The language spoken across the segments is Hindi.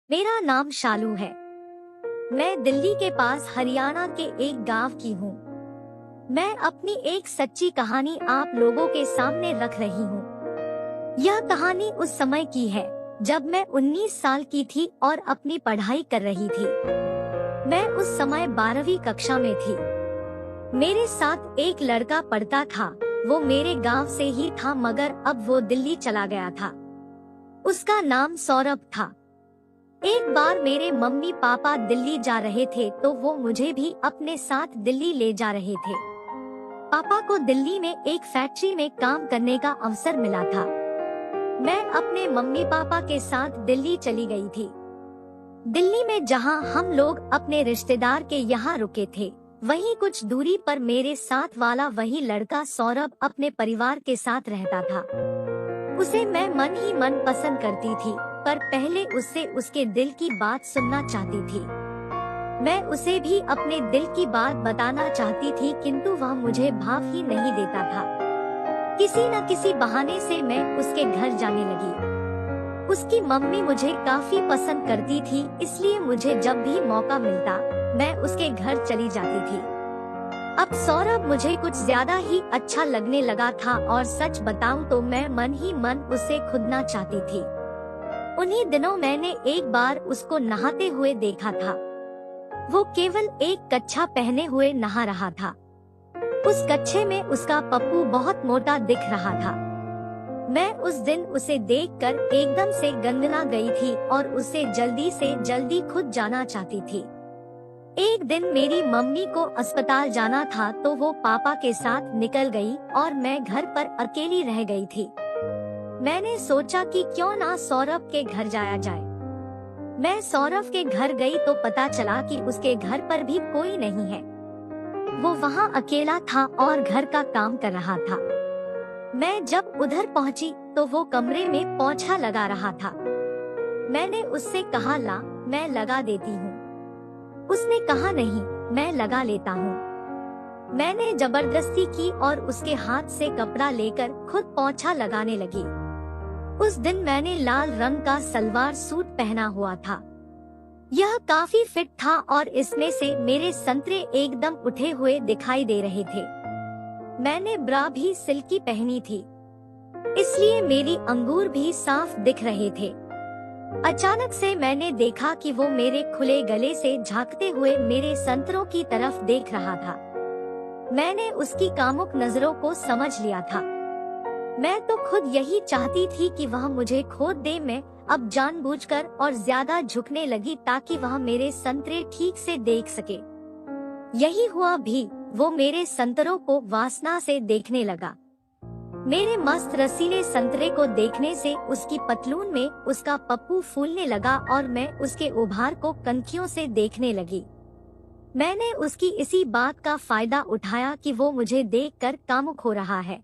मेरा नाम शालू है। मैं दिल्ली के पास हरियाणा के एक गांव की हूँ। मैं अपनी एक सच्ची कहानी आप लोगों के सामने रख रही हूँ। यह कहानी उस समय की है जब मैं 19 साल की थी और अपनी पढ़ाई कर रही थी। मैं उस समय 12वीं कक्षा में थी। मेरे साथ एक लड़का पढ़ता था। वो मेरे गांव से ही था, मगर अब वो दिल्ली चला गया था। उसका नाम सौरभ था। एक बार मेरे मम्मी पापा दिल्ली जा रहे थे तो वो मुझे भी अपने साथ दिल्ली ले जा रहे थे। पापा को दिल्ली में एक फैक्ट्री में काम करने का अवसर मिला था। मैं अपने मम्मी पापा के साथ दिल्ली चली गई थी। दिल्ली में जहां हम लोग अपने रिश्तेदार के यहाँ रुके थे, वहीं कुछ दूरी पर मेरे साथ वाला वही लड़का सौरभ अपने परिवार के साथ रहता था। उसे मैं मन ही मन पसंद करती थी, पर पहले उससे उसके दिल की बात सुनना चाहती थी। मैं उसे भी अपने दिल की बात बताना चाहती थी, किंतु वह मुझे भाव ही नहीं देता था। किसी न किसी बहाने से मैं उसके घर जाने लगी। उसकी मम्मी मुझे काफी पसंद करती थी, इसलिए मुझे जब भी मौका मिलता मैं उसके घर चली जाती थी। अब सौरभ मुझे कुछ ज्यादा ही अच्छा लगने लगा था और सच बताऊं तो मैं मन ही मन उसे खुदना चाहती थी। उन्हीं दिनों मैंने एक बार उसको नहाते हुए देखा था। वो केवल एक कच्छा पहने हुए नहा रहा था। उस कच्छे में उसका पप्पू बहुत मोटा दिख रहा था। मैं उस दिन उसे देखकर एकदम से गंगना गई थी और उसे जल्दी से जल्दी खुद जाना चाहती थी। एक दिन मेरी मम्मी को अस्पताल जाना था तो वो पापा के साथ निकल गई और मैं घर पर अकेली रह गई थी। मैंने सोचा कि क्यों ना सौरभ के घर जाया जाए। मैं सौरभ के घर गई तो पता चला कि उसके घर पर भी कोई नहीं है। वो वहाँ अकेला था और घर का काम कर रहा था। मैं जब उधर पहुँची तो वो कमरे में पोंछा लगा रहा था। मैंने उससे कहा, ला मैं लगा देती हूँ। उसने कहा, नहीं मैं लगा लेता हूँ। मैंने जबरदस्ती की और उसके हाथ से कपड़ा लेकर खुद पोंछा लगाने लगी। उस दिन मैंने लाल रंग का सलवार सूट पहना हुआ था। यह काफी फिट था और इसमें से मेरे संतरे एकदम उठे हुए दिखाई दे रहे थे। मैंने ब्रा भी सिल्की पहनी थी, इसलिए मेरी अंगूर भी साफ दिख रहे थे। अचानक से मैंने देखा कि वो मेरे खुले गले से झांकते हुए मेरे संतरों की तरफ देख रहा था। मैंने उसकी कामुक नजरों को समझ लिया था। मैं तो खुद यही चाहती थी कि वह मुझे खो दे। मैं अब जानबूझकर और ज्यादा झुकने लगी ताकि वह मेरे संतरे ठीक से देख सके। यही हुआ भी, वो मेरे संतरों को वासना से देखने लगा। मेरे मस्त रसीले संतरे को देखने से उसकी पतलून में उसका पप्पू फूलने लगा और मैं उसके उभार को कनखियों से देखने लगी। मैंने उसकी इसी बात का फायदा उठाया कि वो मुझे देखकर कामुक हो रहा है।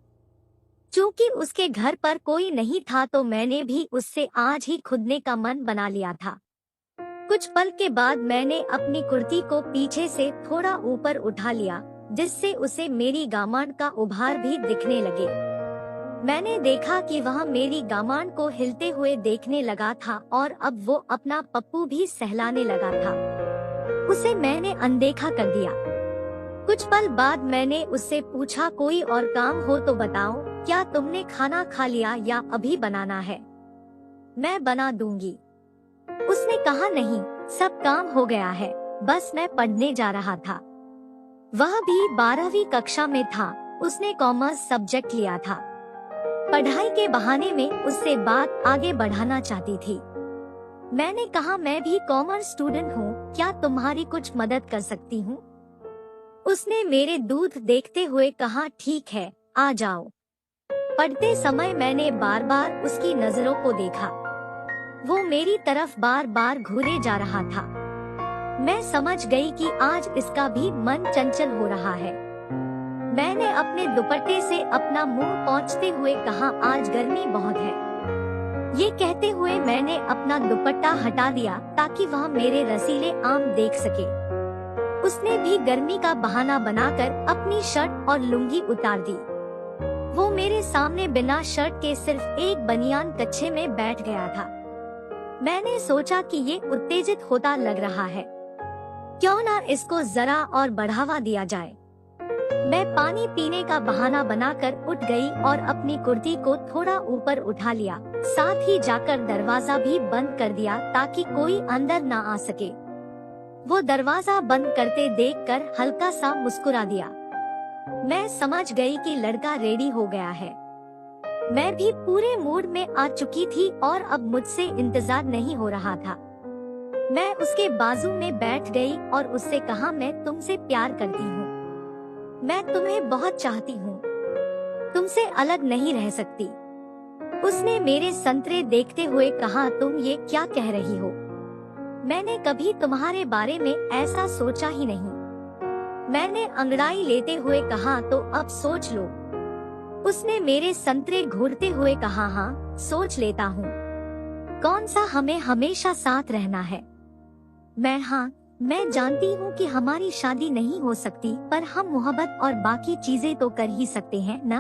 चूंकि उसके घर पर कोई नहीं था तो मैंने भी उससे आज ही खुदने का मन बना लिया था। कुछ पल के बाद मैंने अपनी कुर्ती को पीछे से थोड़ा ऊपर उठा लिया, जिससे उसे मेरी गामाड का उभार भी दिखने लगे। मैंने देखा कि वह मेरी गामाड को हिलते हुए देखने लगा था और अब वो अपना पप्पू भी सहलाने लगा था। उसे मैंने अनदेखा कर दिया। कुछ पल बाद मैंने उससे पूछा, कोई और काम हो तो बताओ, क्या तुमने खाना खा लिया या अभी बनाना है? मैं बना दूंगी। उसने कहा, नहीं सब काम हो गया है, बस मैं पढ़ने जा रहा था। वह भी 12वीं कक्षा में था। उसने कॉमर्स सब्जेक्ट लिया था। पढ़ाई के बहाने में उससे बात आगे बढ़ाना चाहती थी। मैंने कहा, मैं भी कॉमर्स स्टूडेंट हूँ, क्या तुम्हारी कुछ मदद कर सकती हूँ? उसने मेरे दूध देखते हुए कहा, ठीक है आ जाओ। पढ़ते समय मैंने बार बार उसकी नजरों को देखा। वो मेरी तरफ बार बार घूरे जा रहा था। मैं समझ गई कि आज इसका भी मन चंचल हो रहा है। मैंने अपने दुपट्टे से अपना मुंह पोंछते हुए कहा, आज गर्मी बहुत है। ये कहते हुए मैंने अपना दुपट्टा हटा दिया ताकि वह मेरे रसीले आम देख सके। उसने भी गर्मी का बहाना बनाकर अपनी शर्ट और लुंगी उतार दी। वो मेरे सामने बिना शर्ट के सिर्फ एक बनियान कच्छे में बैठ गया था। मैंने सोचा कि ये उत्तेजित होता लग रहा है, क्यों ना इसको जरा और बढ़ावा दिया जाए। मैं पानी पीने का बहाना बनाकर उठ गई और अपनी कुर्ती को थोड़ा ऊपर उठा लिया, साथ ही जाकर दरवाजा भी बंद कर दिया ताकि कोई अंदर ना आ सके। वो दरवाजा बंद करते देखकर हल्का सा मुस्कुरा दिया। मैं समझ गई कि लड़का रेडी हो गया है। मैं भी पूरे मूड में आ चुकी थी और अब मुझसे इंतजार नहीं हो रहा था। मैं उसके बाजू में बैठ गई और उससे कहा, मैं तुमसे प्यार करती हूँ, मैं तुम्हें बहुत चाहती हूँ, तुमसे अलग नहीं रह सकती। उसने मेरे संतरे देखते हुए कहा, तुम ये क्या कह रही हो? मैंने कभी तुम्हारे बारे में ऐसा सोचा ही नहीं। मैंने अंगड़ाई लेते हुए कहा, तो अब सोच लो। उसने मेरे संतरे घूरते हुए कहा, हाँ सोच लेता हूँ। कौन सा हमें हमेशा साथ रहना है? मैं जानती हूँ कि हमारी शादी नहीं हो सकती, पर हम मोहब्बत और बाकी चीजें तो कर ही सकते हैं ना?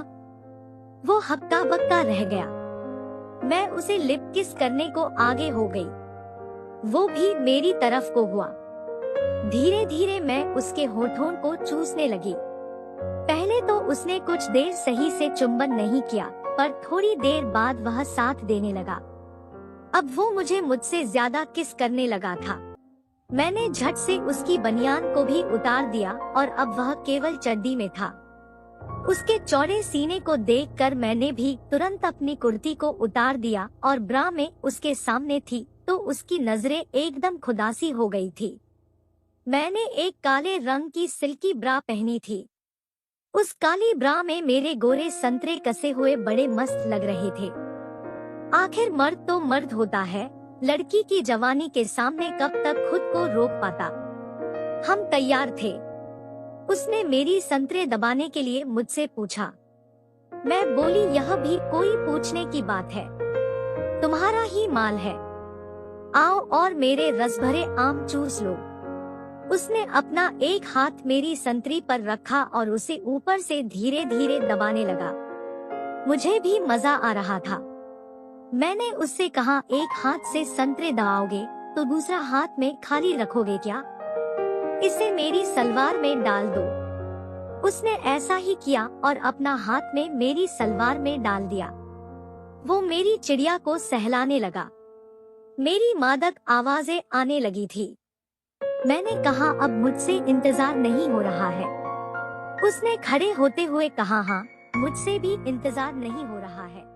वो हक्का बक्का रह गया। मैं उसे लिप किस करने को आगे हो गई, वो भी मेरी तरफ को हुआ। धीरे धीरे मैं उसके होठों को चूसने लगी। पहले तो उसने कुछ देर सही से चुंबन नहीं किया, पर थोड़ी देर बाद वह साथ देने लगा। अब वो मुझसे ज्यादा किस करने लगा था। मैंने झट से उसकी बनियान को भी उतार दिया और अब वह केवल चड्डी में था। उसके चौड़े सीने को देखकर मैंने भी तुरंत अपनी कुर्ती को उतार दिया और ब्रा में उसके सामने थी तो उसकी नजरें एकदम खुदासी हो गई थी। मैंने एक काले रंग की सिल्की ब्रा पहनी थी। उस काली ब्रा में मेरे गोरे संतरे कसे हुए बड़े मस्त लग रहे थे। आखिर मर्द तो मर्द होता है, लड़की की जवानी के सामने कब तक खुद को रोक पाता। हम तैयार थे। उसने मेरी संतरे दबाने के लिए मुझसे पूछा। मैं बोली, यह भी कोई पूछने की बात है, तुम्हारा ही माल है, आओ और मेरे रस भरे आम चूस लो। उसने अपना एक हाथ मेरी संतरी पर रखा और उसे ऊपर से धीरे धीरे दबाने लगा। मुझे भी मजा आ रहा था। मैंने उससे कहा, एक हाथ से संतरे दबाओगे तो दूसरा हाथ में खाली रखोगे क्या? इसे मेरी सलवार में डाल दो। उसने ऐसा ही किया और अपना हाथ में मेरी सलवार में डाल दिया। वो मेरी चिड़िया को सहलाने लगा। मेरी मादक आवाजें आने लगी थी। मैंने कहा, अब मुझसे इंतजार नहीं हो रहा है। उसने खड़े होते हुए कहा, हाँ मुझसे भी इंतजार नहीं हो रहा है।